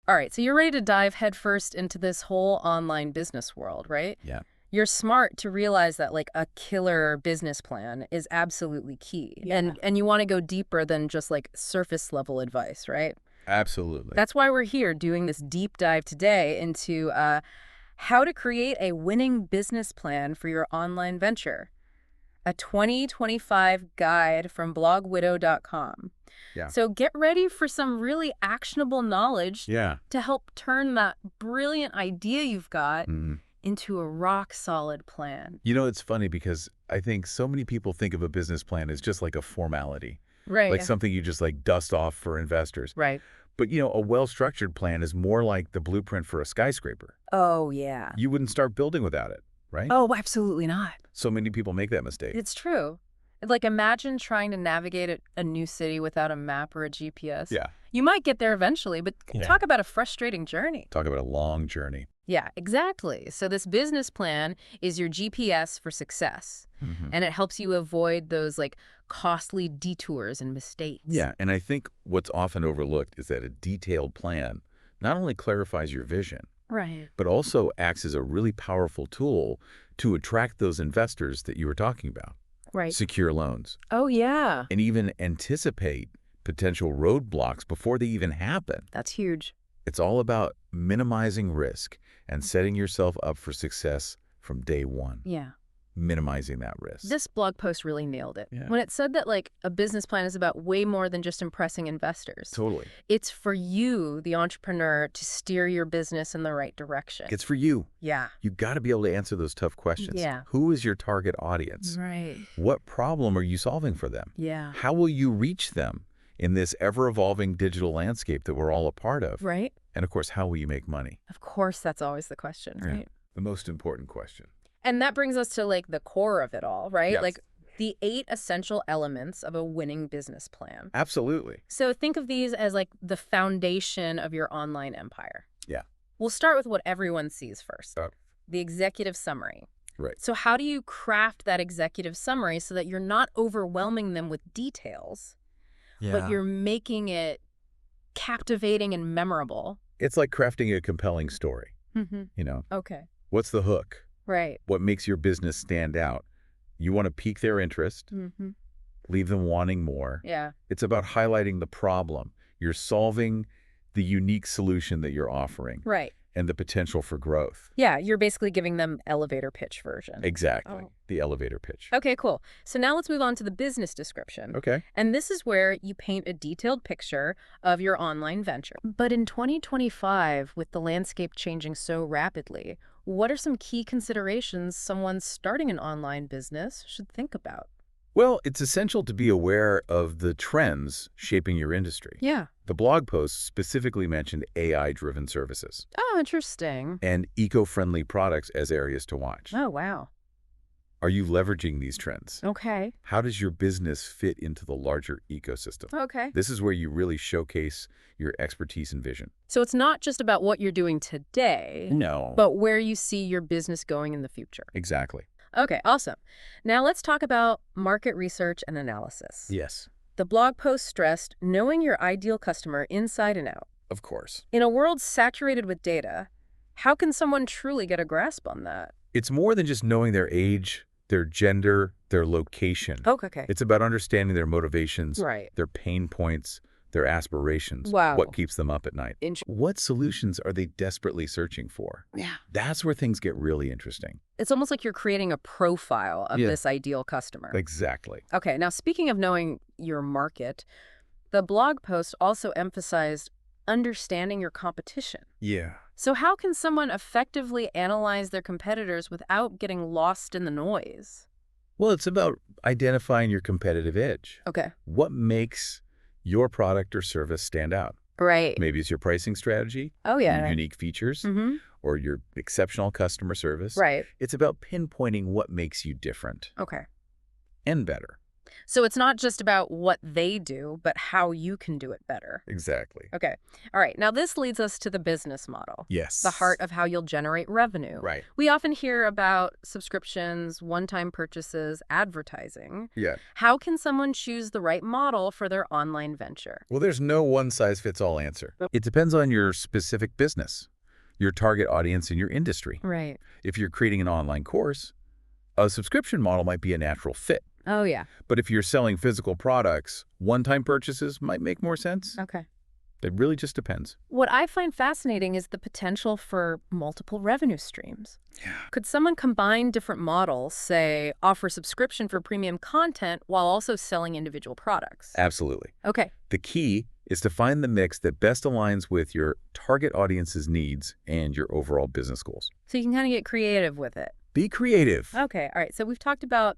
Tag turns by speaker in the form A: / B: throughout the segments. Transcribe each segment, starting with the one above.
A: All right, so you're ready to dive headfirst into this whole online business world, right?
B: Yeah,
A: You're smart to realize that like a killer business plan is absolutely key.
C: Yeah.
A: And you want to go deeper than just like surface level advice, right?
B: absolutely.
A: That's why we're here doing this deep dive today into how to create a winning business plan for your online venture. A 2025 guide from blogwidow.com.
B: Yeah.
A: So get ready for some really actionable knowledge
B: Yeah.
A: to help turn that brilliant idea you've got
B: Mm.
A: into a rock-solid plan.
B: You know, it's funny because I think so many people think of a business plan as just like a formality,
A: Right.
B: like something you just like dust off for investors.
A: Right.
B: But, you know, a well-structured plan is more like the blueprint for a skyscraper.
A: Oh, yeah.
B: You wouldn't start building without it, right?
A: Oh, absolutely not.
B: So many people make that mistake.
A: It's true. Like, imagine trying to navigate a new city without a map or a GPS.
B: Yeah.
A: You might get there eventually, but
C: Yeah.
A: talk about a frustrating journey.
B: Talk about a long journey.
A: Yeah, exactly. So this business plan is your GPS for success,
B: Mhm.
A: and it helps you avoid those like costly detours and mistakes.
B: Yeah, and I think what's often overlooked is that a detailed plan not only clarifies your vision,
A: Right.
B: but also acts as a really powerful tool to attract those investors that you were talking about.
A: Right.
B: Secure loans,
A: Oh, yeah.
B: and even anticipate potential roadblocks before they even happen.
A: That's huge.
B: It's all about minimizing risk and setting yourself up for success from day one,
A: Yeah.
B: minimizing that risk.
A: This blog post really nailed it.
B: Yeah.
A: When it said that like a business plan is about way more than just impressing investors.
B: Totally.
A: It's for you, the entrepreneur, to steer your business in the right direction.
B: It's for you.
A: Yeah.
B: You got to be able to answer those tough questions.
A: Yeah.
B: Who is your target audience?
A: Right.
B: What problem are you solving for them?
A: Yeah.
B: How will you reach them in this ever-evolving digital landscape that we're all a part of?
A: Right.
B: And of course, how will you make money?
A: Of course, that's always the question,
B: Yeah.
A: right?
B: The most important question.
A: And that brings us to like the core of it all, right?
B: Yes.
A: Like the 8 essential elements of a winning business plan.
B: Absolutely.
A: So think of these as like the foundation of your online empire.
B: Yeah.
A: We'll start with what everyone sees first.
B: Uh,
A: The executive summary.
B: Right.
A: So how do you craft that executive summary so that you're not overwhelming them with details, but you're making it captivating and memorable?
B: It's like crafting a compelling story.
A: Mm-hmm.
B: You know,
A: Okay.
B: what's the hook?
A: Right.
B: What makes your business stand out? You want to pique their interest,
A: Mm-hmm.
B: leave them wanting more.
A: Yeah.
B: It's about highlighting the problem. You're solving the unique solution that you're offering
A: Right.
B: and the potential for growth.
A: Yeah, you're basically giving them elevator pitch version.
B: Exactly.
A: Oh.
B: The elevator pitch.
A: Okay, cool. So now let's move on to the business description.
B: Okay.
A: And this is where you paint a detailed picture of your online venture. But in 2025, with the landscape changing so rapidly, what are some key considerations someone starting an online business should think about?
B: Well, it's essential to be aware of the trends shaping your industry.
A: Yeah.
B: The blog post specifically mentioned AI-driven services
A: Oh, interesting.
B: and eco-friendly products as areas to watch.
A: Oh, wow.
B: Are you leveraging these trends?
A: Okay.
B: How does your business fit into the larger ecosystem?
A: Okay.
B: This is where you really showcase your expertise and vision.
A: So it's not just about what you're doing today,
B: No.
A: but where you see your business going in the future.
B: Exactly.
A: Okay, awesome. Now let's talk about market research and analysis.
B: Yes.
A: The blog post stressed knowing your ideal customer inside and out.
B: Of course.
A: In a world saturated with data, how can someone truly get a grasp on that?
B: It's more than just knowing their age, their gender, their location.
A: Okay.
B: It's about understanding their motivations,
A: Right.
B: their pain points, their aspirations,
A: Wow.
B: what keeps them up at night.
A: Int-
B: What solutions are they desperately searching for?
A: Yeah.
B: That's where things get really interesting.
A: It's almost like you're creating a profile of
B: Yeah.
A: this ideal customer.
B: Exactly.
A: Okay, now speaking of knowing your market, the blog post also emphasized understanding your competition.
B: Yeah.
A: So how can someone effectively analyze their competitors without getting lost in the noise?
B: Well, it's about identifying your competitive edge.
A: Okay.
B: What makes your product or service stand out?
A: Right.
B: Maybe it's your pricing strategy,
A: Oh,
B: your
A: yeah.
B: unique features,
A: Mm-hmm.
B: or your exceptional customer service.
A: Right.
B: It's about pinpointing what makes you different
A: Okay.
B: and better.
A: So it's not just about what they do, but how you can do it better.
B: Exactly.
A: Okay. All right. Now, this leads us to the business model, the heart
B: Yes.
A: of how you'll generate revenue.
B: Right.
A: We often hear about subscriptions, one-time purchases, advertising.
B: Yeah.
A: How can someone choose the right model for their online venture?
B: Well, there's no one-size-fits-all answer. It depends on your specific business, your target audience, and your industry.
A: Right.
B: If you're creating an online course, a subscription model might be a natural fit.
A: Oh, yeah.
B: But if you're selling physical products, one-time purchases might make more sense.
A: Okay.
B: It really just depends.
A: What I find fascinating is the potential for multiple revenue streams.
B: Yeah.
A: Could someone combine different models, say, offer subscription for premium content while also selling individual products?
B: Absolutely.
A: Okay.
B: The key is to find the mix that best aligns with your target audience's needs and your overall business goals.
A: So you can kind of get creative with it.
B: Be creative.
A: Okay. All right. So we've talked about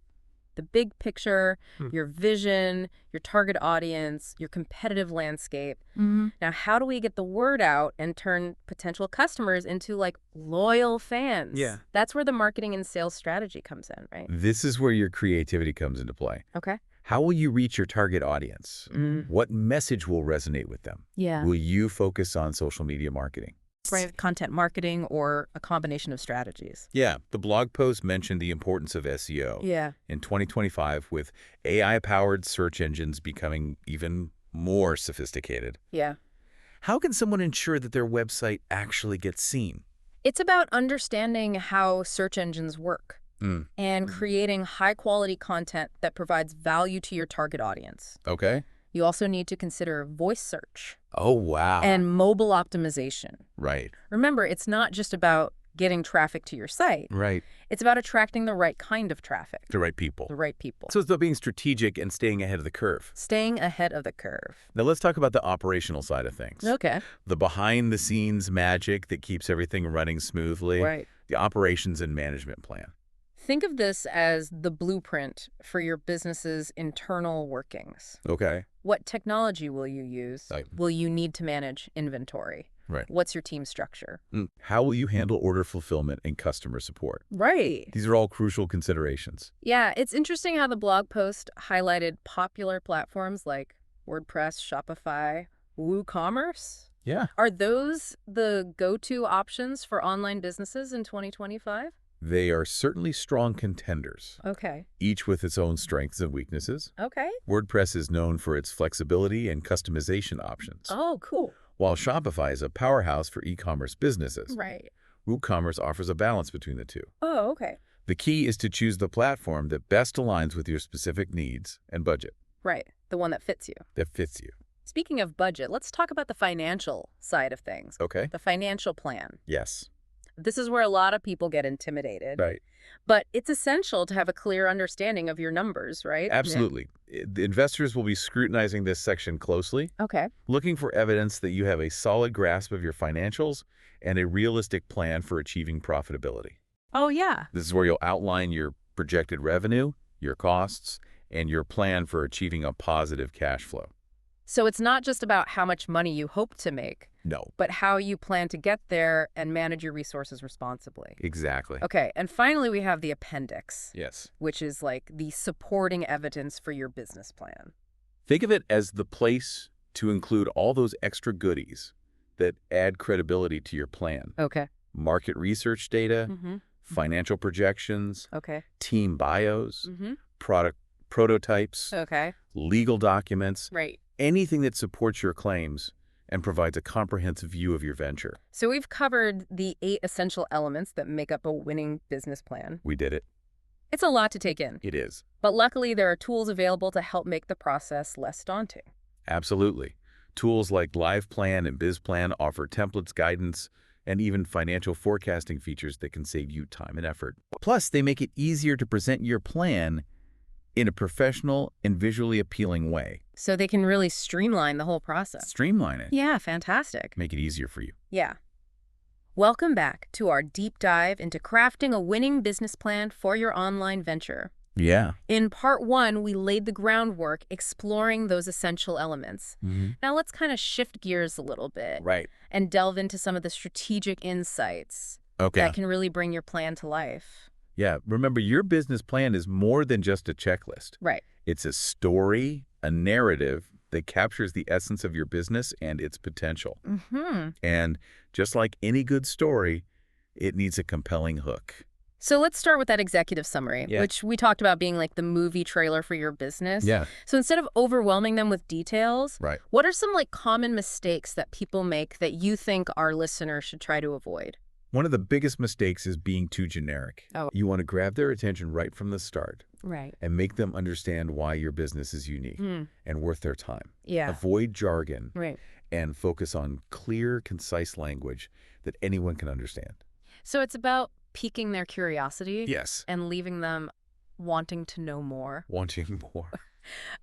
A: the big picture, your vision, your target audience, your competitive landscape. Now, how do we get the word out and turn potential customers into like loyal fans?
C: Yeah.
A: That's where the marketing and sales strategy comes in, right?
B: This is where your creativity comes into play.
A: Okay.
B: How will you reach your target audience? What message will resonate with them?
A: Yeah.
B: Will you focus on social media marketing?
A: Right. Content marketing or a combination of strategies.
B: Yeah, the blog post mentioned the importance of SEO.
A: Yeah.
B: In 2025, with AI-powered search engines becoming even more sophisticated.
A: Yeah.
B: How can someone ensure that their website actually gets seen?
A: It's about understanding how search engines work and creating high-quality content that provides value to your target audience.
B: Okay.
A: You also need to consider voice search
B: Oh, wow.
A: and mobile optimization.
B: Right.
A: Remember, it's not just about getting traffic to your site.
B: Right.
A: It's about attracting the right kind of traffic,
B: The right people.
A: the right people.
B: So it's about being strategic and staying ahead of the curve.
A: Staying ahead of the curve.
B: Now let's talk about the operational side of things.
A: Okay.
B: The behind-the-scenes magic that keeps everything running smoothly.
A: Right.
B: The operations and management plan.
A: Think of this as the blueprint for your business's internal workings.
B: Okay.
A: What technology will you use?
B: Right.
A: Will you need to manage inventory?
B: Right.
A: What's your team structure?
B: How will you handle order fulfillment and customer support?
A: Right.
B: These are all crucial considerations.
A: Yeah, it's interesting how the blog post highlighted popular platforms like WordPress, Shopify, WooCommerce.
B: Yeah.
A: Are those the go-to options for online businesses in 2025?
B: They are certainly strong contenders,
A: Okay.
B: each with its own strengths and weaknesses.
A: Okay.
B: WordPress is known for its flexibility and customization options,
A: Oh, cool.
B: while Shopify is a powerhouse for e-commerce businesses.
A: Right.
B: WooCommerce offers a balance between the two.
A: Oh, okay.
B: The key is to choose the platform that best aligns with your specific needs and budget
A: Right. The one that fits you.
B: that fits you.
A: Speaking of budget, let's talk about the financial side of things.
B: Okay?
A: The financial plan.
B: Yes.
A: This is where a lot of people get intimidated.
B: Right.
A: But it's essential to have a clear understanding of your numbers, right?
B: Absolutely. The investors will be scrutinizing this section closely,
A: Okay.
B: looking for evidence that you have a solid grasp of your financials and a realistic plan for achieving profitability.
A: Oh, yeah.
B: This is where you'll outline your projected revenue, your costs, and your plan for achieving a positive cash flow.
A: So it's not just about how much money you hope to make,
B: No.
A: but how you plan to get there and manage your resources responsibly.
B: Exactly.
A: Okay, and finally we have the appendix,
B: Yes.
A: which is like the supporting evidence for your business plan.
B: Think of it as the place to include all those extra goodies that add credibility to your plan.
A: Okay.
B: Market research data, financial projections,
A: Okay.
B: team bios,
A: Mm-hmm.
B: product prototypes,
A: Okay.
B: legal documents,
A: Right.
B: anything that supports your claims and provides a comprehensive view of your venture.
A: So we've covered the 8 essential elements that make up a winning business plan.
B: We did it.
A: It's a lot to take in,
B: It is.
A: but luckily there are tools available to help make the process less daunting.
B: Absolutely. Tools like LivePlan and BizPlan offer templates, guidance, and even financial forecasting features that can save you time and effort. Plus, they make it easier to present your plan in a professional and visually appealing way.
A: So they can really streamline the whole process.
B: Streamline it.
A: Yeah, fantastic.
B: Make it easier for you.
A: Yeah. Welcome back to our deep dive into crafting a winning business plan for your online venture.
B: Yeah.
A: In part 1, we laid the groundwork exploring those essential elements. Now let's kind of shift gears a little bit
B: Right.
A: and delve into some of the strategic insights
B: Okay.
A: that can really bring your plan to life.
B: Yeah, remember, your business plan is more than just a checklist.
A: Right.
B: It's a story, a narrative that captures the essence of your business and its potential.
A: Mm-hmm.
B: And just like any good story, it needs a compelling hook.
A: So let's start with that executive summary,
B: Yeah.
A: which we talked about being like the movie trailer for your business.
B: Yeah.
A: So instead of overwhelming them with details,
B: Right.
A: what are some like common mistakes that people make that you think our listeners should try to avoid?
B: One of the biggest mistakes is being too generic.
A: Oh.
B: You want to grab their attention right from the start
A: Right.
B: and make them understand why your business is unique and worth their time.
A: Yeah.
B: Avoid jargon
A: Right.
B: and focus on clear, concise language that anyone can understand.
A: So it's about piquing their curiosity
B: Yes.
A: and leaving them wanting to know more.
B: Wanting more.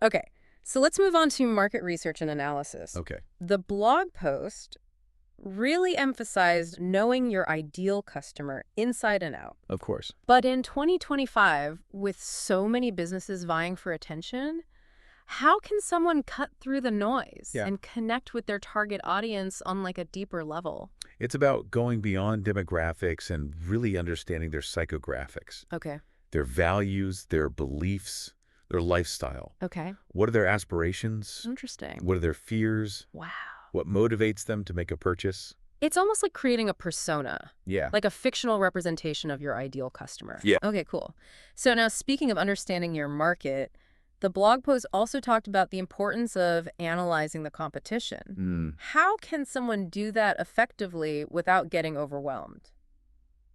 A: Okay. So let's move on to market research and analysis.
B: Okay.
A: The blog post really emphasized knowing your ideal customer inside and out.
B: Of course.
A: But in 2025, with so many businesses vying for attention, how can someone cut through the noise and connect with their target audience on like a deeper level?
B: It's about going beyond demographics and really understanding their psychographics,
A: Okay.
B: their values, their beliefs, their lifestyle.
A: Okay.
B: What are their aspirations?
A: Interesting.
B: What are their fears?
A: Wow.
B: What motivates them to make a purchase?
A: It's almost like creating a persona,
B: Yeah.
A: like a fictional representation of your ideal customer.
B: Yeah.
A: Okay, cool. So now speaking of understanding your market, the blog post also talked about the importance of analyzing the competition. How can someone do that effectively without getting overwhelmed?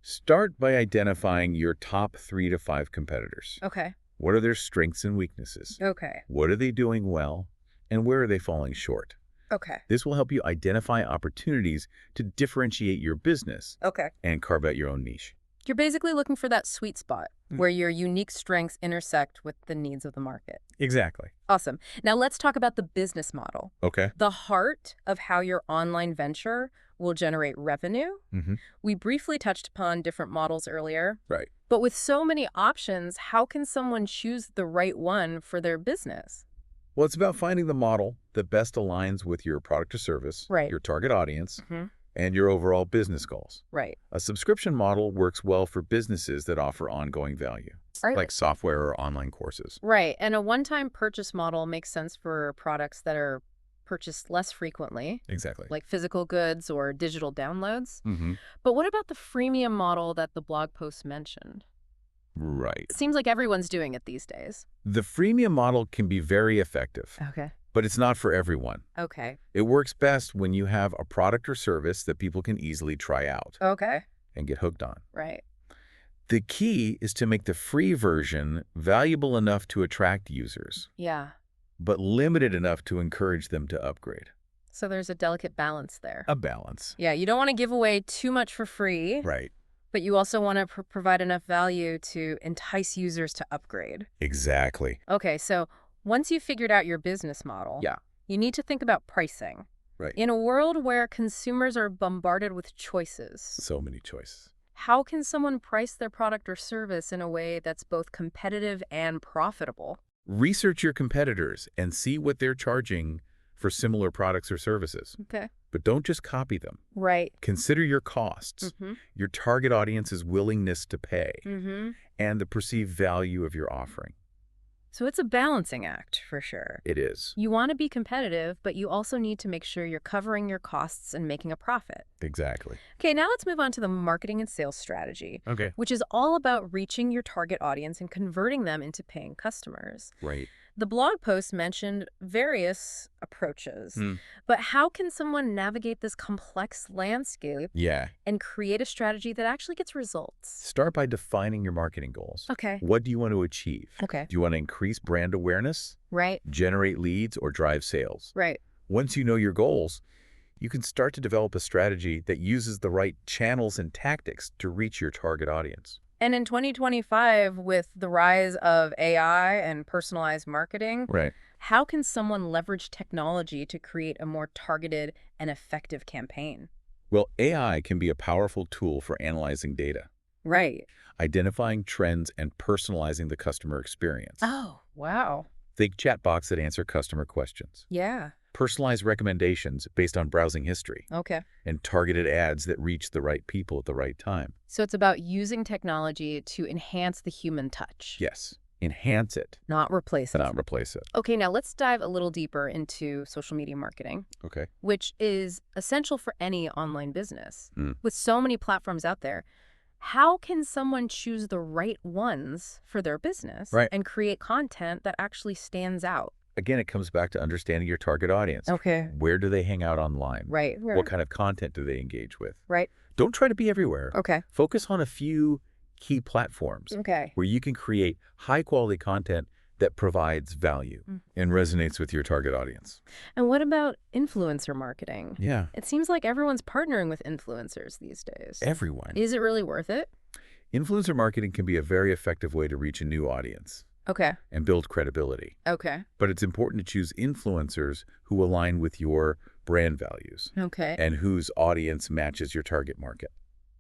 B: Start by identifying your top 3 to 5 competitors.
A: Okay.
B: What are their strengths and weaknesses?
A: Okay.
B: What are they doing well? And where are they falling short?
A: Okay.
B: This will help you identify opportunities to differentiate your business
A: Okay.
B: and carve out your own niche.
A: You're basically looking for that sweet spot where your unique strengths intersect with the needs of the market.
B: Exactly.
A: Awesome. Now let's talk about the business model.
B: Okay.
A: The heart of how your online venture will generate revenue. We briefly touched upon different models earlier.
B: Right.
A: But with so many options, how can someone choose the right one for their business?
B: Well, it's about finding the model that best aligns with your product or service,
A: Right.
B: your target audience, and your overall business goals.
A: Right.
B: A subscription model works well for businesses that offer ongoing value, like software or online courses.
A: Right. And a one-time purchase model makes sense for products that are purchased less frequently,
B: Exactly.
A: like physical goods or digital downloads.
B: Mm-hmm.
A: But what about the freemium model that the blog post mentioned?
B: Right.
A: It seems like everyone's doing it these days.
B: The freemium model can be very effective,
A: Okay.
B: but it's not for everyone.
A: Okay.
B: It works best when you have a product or service that people can easily try out
A: Okay.
B: and get hooked on.
A: Right.
B: The key is to make the free version valuable enough to attract users,
A: Yeah.
B: but limited enough to encourage them to upgrade.
A: So there's a delicate balance there.
B: A balance.
A: Yeah, you don't want to give away too much for free,
B: Right.
A: but you also want to provide enough value to entice users to upgrade.
B: Exactly.
A: Okay, so once you've figured out your business model, you need to think about pricing.
B: Right.
A: In a world where consumers are bombarded with choices,
B: So many choices.
A: how can someone price their product or service in a way that's both competitive and profitable?
B: Research your competitors and see what they're charging for similar products or services.
A: Okay.
B: But don't just copy them.
A: Right.
B: Consider your costs, your target audience's willingness to pay, and the perceived value of your offering.
A: So it's a balancing act, for sure.
B: It is.
A: You want to be competitive, but you also need to make sure you're covering your costs and making a profit.
B: Exactly.
A: Okay, now let's move on to the marketing and sales strategy,
B: Okay.
A: which is all about reaching your target audience and converting them into paying customers.
B: Right.
A: The blog post mentioned various approaches, but how can someone navigate this complex landscape
B: Yeah.
A: and create a strategy that actually gets results?
B: Start by defining your marketing goals.
A: Okay.
B: What do you want to achieve?
A: Okay.
B: Do you want to increase brand awareness,
A: Right.
B: generate leads, or drive sales?
A: Right.
B: Once you know your goals, you can start to develop a strategy that uses the right channels and tactics to reach your target audience.
A: And in 2025, with the rise of AI and personalized marketing,
B: Right.
A: how can someone leverage technology to create a more targeted and effective campaign?
B: Well, AI can be a powerful tool for analyzing data,
A: Right.
B: identifying trends, and personalizing the customer experience.
A: Oh, wow.
B: Think chatbots that answer customer questions,
A: Yeah.
B: personalized recommendations based on browsing history,
A: Okay.
B: and targeted ads that reach the right people at the right time.
A: So it's about using technology to enhance the human touch,
B: Yes, enhance it,
A: not replace it.
B: not replace it.
A: Okay, now let's dive a little deeper into social media marketing,
B: Okay.
A: which is essential for any online business.
B: Mm.
A: With so many platforms out there, how can someone choose the right ones for their business
B: Right.
A: and create content that actually stands out?
B: Again, it comes back to understanding your target audience.
A: Okay.
B: Where do they hang out online?
A: Right.
B: What kind of content do they engage with?
A: Right.
B: Don't try to be everywhere.
A: Okay.
B: Focus on a few key platforms
A: Okay.
B: where you can create high-quality content that provides value and resonates with your target audience.
A: And what about influencer marketing?
B: Yeah.
A: It seems like everyone's partnering with influencers these days.
B: Everyone.
A: Is it really worth it?
B: Influencer marketing can be a very effective way to reach a new audience
A: Okay.
B: and build credibility.
A: Okay.
B: But it's important to choose influencers who align with your brand values
A: Okay.
B: and whose audience matches your target market.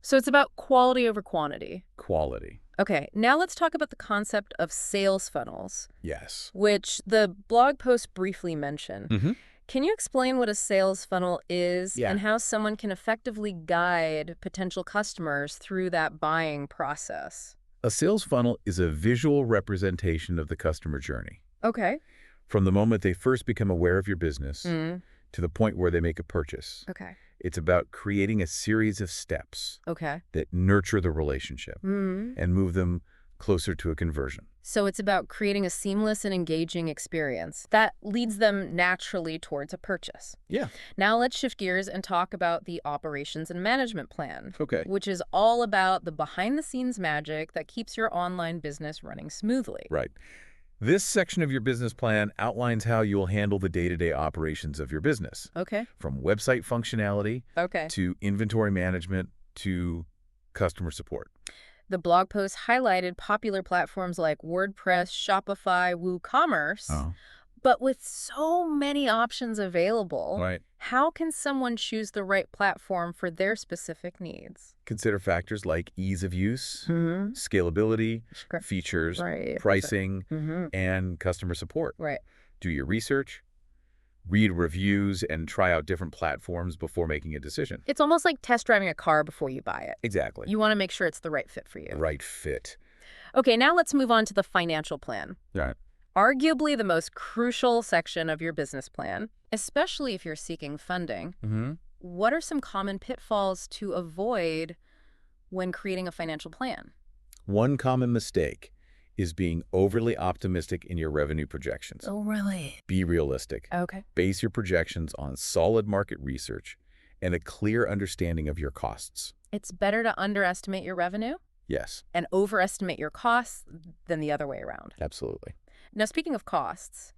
A: So it's about quality over quantity.
B: Quality.
A: Okay, now let's talk about the concept of sales funnels,
B: Yes.
A: which the blog post briefly mentioned.
B: Mm-hmm.
A: Can you explain what a sales funnel is
B: Yeah.
A: and how someone can effectively guide potential customers through that buying process?
B: A sales funnel is a visual representation of the customer journey.
A: Okay.
B: From the moment they first become aware of your business
A: Mm.
B: to the point where they make a purchase.
A: Okay.
B: It's about creating a series of steps
A: Okay.
B: that nurture the relationship
A: Mm.
B: and move them closer to a conversion.
A: So it's about creating a seamless and engaging experience that leads them naturally towards a purchase.
B: Yeah.
A: Now let's shift gears and talk about the operations and management plan,
B: Okay.
A: which is all about the behind-the-scenes magic that keeps your online business running smoothly.
B: Right. This section of your business plan outlines how you will handle the day-to-day operations of your business,
A: Okay.
B: from website functionality
A: Okay.
B: to inventory management to customer support.
A: The blog post highlighted popular platforms like WordPress, Shopify, WooCommerce, but with so many options available,
B: Right.
A: how can someone choose the right platform for their specific needs?
B: Consider factors like ease of use,
A: Mm-hmm.
B: scalability, features,
A: Right.
B: pricing,
A: Mm-hmm.
B: and customer support.
A: Right.
B: Do your research, read reviews, and try out different platforms before making a decision.
A: It's almost like test driving a car before you buy it.
B: Exactly.
A: You want to make sure it's the right fit for you.
B: The right fit.
A: Okay, now let's move on to the financial plan.
B: Right.
A: Arguably the most crucial section of your business plan, especially if you're seeking funding.
B: Mm-hmm.
A: What are some common pitfalls to avoid when creating a financial plan?
B: One common mistake is being overly optimistic in your revenue projections.
A: Oh, really?
B: Be realistic.
A: Okay.
B: Base your projections on solid market research and a clear understanding of your costs.
A: It's better to underestimate your revenue
B: Yes,
A: and overestimate your costs than the other way around.
B: absolutely.
A: Now, speaking of costs,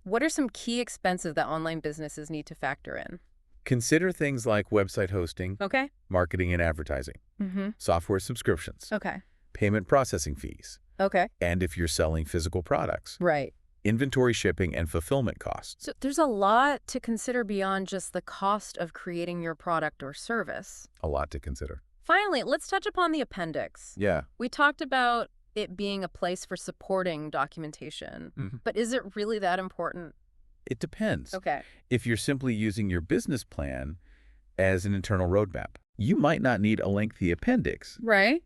A: what are some key expenses that online businesses need to factor in?
B: Consider things like website hosting,
A: Okay.
B: marketing and advertising,
A: Mm-hmm.
B: software subscriptions,
A: Okay.
B: payment processing fees,
A: Okay.
B: and if you're selling physical products,
A: Right.
B: inventory shipping and fulfillment costs.
A: So there's a lot to consider beyond just the cost of creating your product or service.
B: A lot to consider.
A: Finally, let's touch upon the appendix.
B: Yeah.
A: We talked about it being a place for supporting documentation, but is it really that important?
B: It depends.
A: Okay.
B: If you're simply using your business plan as an internal roadmap, you might not need a lengthy appendix.
A: Right.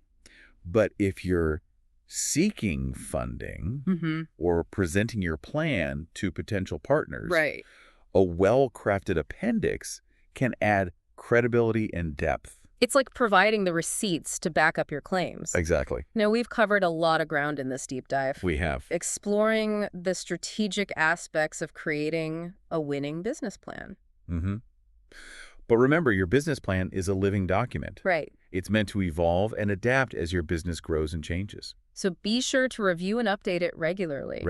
B: But if you're seeking funding
A: Mm-hmm.
B: or presenting your plan to potential partners,
A: Right.
B: a well-crafted appendix can add credibility and depth.
A: It's like providing the receipts to back up your claims.
B: Exactly.
A: Now, we've covered a lot of ground in this deep dive,
B: We have.
A: exploring the strategic aspects of creating a winning business plan.
B: Mm-hmm. But remember, your business plan is a living document.
A: Right.
B: It's meant to evolve and adapt as your business grows and changes.
A: So be sure to review and update it regularly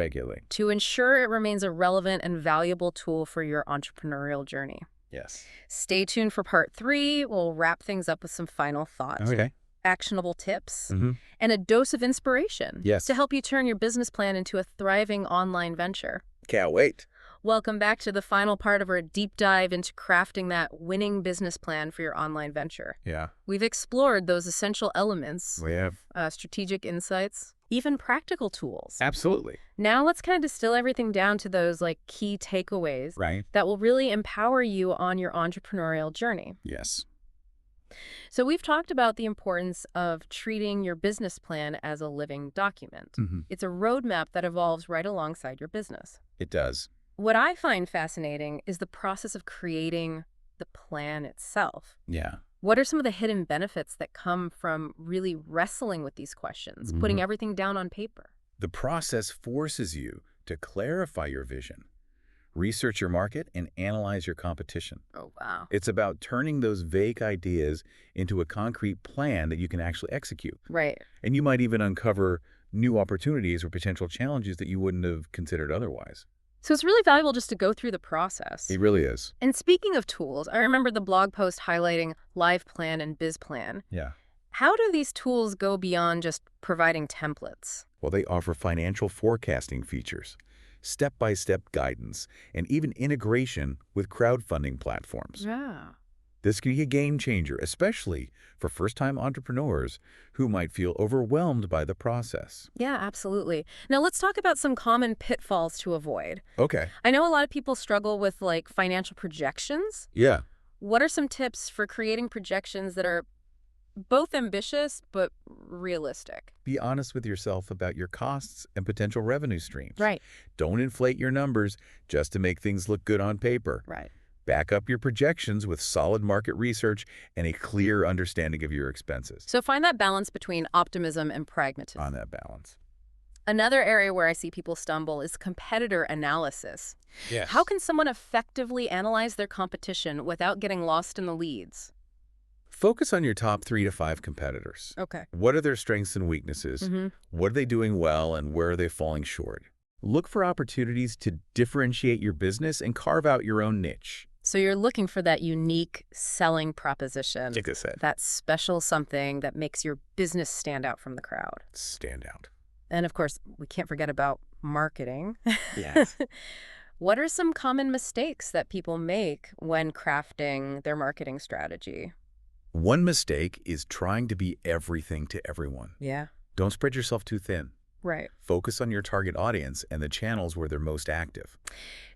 A: to ensure it remains a relevant and valuable tool for your entrepreneurial journey.
B: Yes.
A: Stay tuned for part 3. We'll wrap things up with some final thoughts,
B: Okay.
A: actionable tips,
B: Mm-hmm.
A: and a dose of inspiration
B: Yes.
A: to help you turn your business plan into a thriving online venture.
B: Can't wait.
A: Welcome back to the final part of our deep dive into crafting that winning business plan for your online venture.
B: Yeah.
A: We've explored those essential elements,
B: We have.
A: strategic insights, even practical tools.
B: Absolutely.
A: Now let's kind of distill everything down to those like key takeaways
B: Right.
A: that will really empower you on your entrepreneurial journey.
B: Yes.
A: So we've talked about the importance of treating your business plan as a living document. It's a roadmap that evolves right alongside your business.
B: It does.
A: What I find fascinating is the process of creating the plan itself.
B: Yeah.
A: What are some of the hidden benefits that come from really wrestling with these questions, putting everything down on paper?
B: The process forces you to clarify your vision, research your market, and analyze your competition.
A: Oh, wow.
B: It's about turning those vague ideas into a concrete plan that you can actually execute.
A: Right.
B: And you might even uncover new opportunities or potential challenges that you wouldn't have considered otherwise.
A: So it's really valuable just to go through the process.
B: It really is.
A: And speaking of tools, I remember the blog post highlighting LivePlan and BizPlan.
B: Yeah.
A: How do these tools go beyond just providing templates?
B: Well, they offer financial forecasting features, step-by-step guidance, and even integration with crowdfunding platforms.
A: Yeah.
B: This can be a game changer, especially for first-time entrepreneurs who might feel overwhelmed by the process.
A: Yeah, absolutely. Now let's talk about some common pitfalls to avoid.
B: Okay.
A: I know a lot of people struggle with like financial projections.
B: Yeah.
A: What are some tips for creating projections that are both ambitious but realistic?
B: Be honest with yourself about your costs and potential revenue streams.
A: Right.
B: Don't inflate your numbers just to make things look good on paper.
A: Right.
B: Back up your projections with solid market research and a clear understanding of your expenses.
A: So find that balance between optimism and pragmatism.
B: On that balance.
A: Another area where I see people stumble is competitor analysis.
B: Yes.
A: How can someone effectively analyze their competition without getting lost in the weeds?
B: Focus on your top 3 to 5 competitors.
A: Okay.
B: What are their strengths and weaknesses? What are they doing well and where are they falling short? Look for opportunities to differentiate your business and carve out your own niche.
A: So you're looking for that unique selling proposition.
B: Like I said.
A: That special something that makes your business stand out from the crowd.
B: Stand out.
A: And of course, we can't forget about marketing.
B: Yes.
A: What are some common mistakes that people make when crafting their marketing strategy?
B: One mistake is trying to be everything to everyone.
A: Yeah.
B: Don't spread yourself too thin.
A: Right.
B: Focus on your target audience and the channels where they're most active.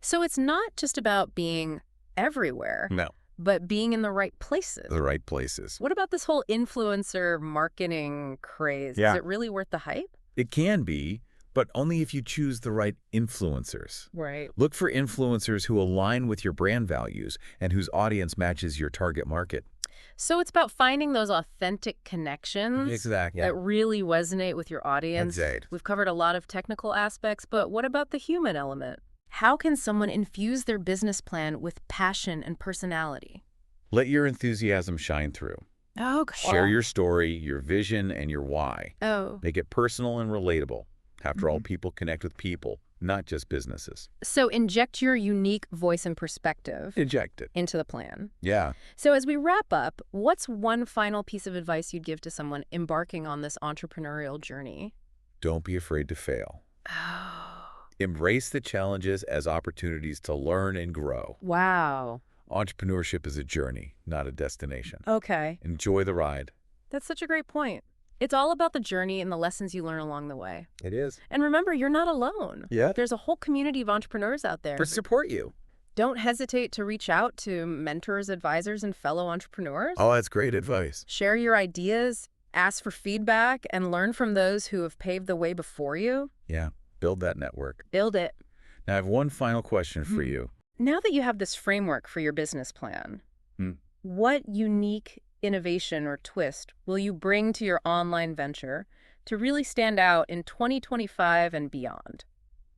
A: So it's not just about being everywhere,
B: No.
A: but being in the right places.
B: The right places.
A: What about this whole influencer marketing craze?
B: Yeah.
A: Is it really worth the hype?
B: It can be, but only if you choose the right influencers.
A: Right.
B: Look for influencers who align with your brand values and whose audience matches your target market.
A: So it's about finding those authentic connections
B: Exactly.
A: that really resonate with your audience.
B: Exact.
A: We've covered a lot of technical aspects, but what about the human element? How can someone infuse their business plan with passion and personality?
B: Let your enthusiasm shine through.
A: Oh,
B: Share your story, your vision, and your why.
A: Oh.
B: Make it personal and relatable. After all, people connect with people, not just businesses.
A: So inject your unique voice and perspective
B: Inject it.
A: into the plan.
B: Yeah.
A: So as we wrap up, what's one final piece of advice you'd give to someone embarking on this entrepreneurial journey?
B: Don't be afraid to fail.
A: Oh.
B: Embrace the challenges as opportunities to learn and grow.
A: Wow.
B: Entrepreneurship is a journey, not a destination.
A: Okay.
B: Enjoy the ride.
A: That's such a great point. It's all about the journey and the lessons you learn along the way.
B: It is.
A: And remember, you're not alone.
B: Yeah.
A: There's a whole community of entrepreneurs out there.
B: To support you.
A: Don't hesitate to reach out to mentors, advisors, and fellow entrepreneurs.
B: Oh, that's great advice.
A: Share your ideas, ask for feedback, and learn from those who have paved the way before you.
B: Yeah. Build that network.
A: Build it.
B: Now, I have one final question for you.
A: Now that you have this framework for your business plan, what unique innovation or twist will you bring to your online venture to really stand out in 2025 and beyond?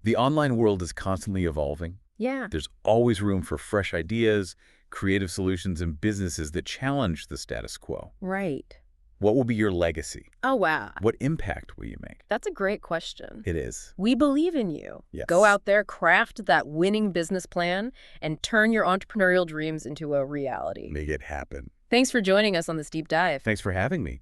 B: The online world is constantly evolving.
A: Yeah.
B: There's always room for fresh ideas, creative solutions, and businesses that challenge the status quo.
A: Right.
B: What will be your legacy?
A: Oh, wow.
B: What impact will you make?
A: That's a great question.
B: It is.
A: We believe in you.
B: Yes.
A: Go out there, craft that winning business plan, and turn your entrepreneurial dreams into a reality.
B: Make it happen.
A: Thanks for joining us on this deep dive.
B: Thanks for having me.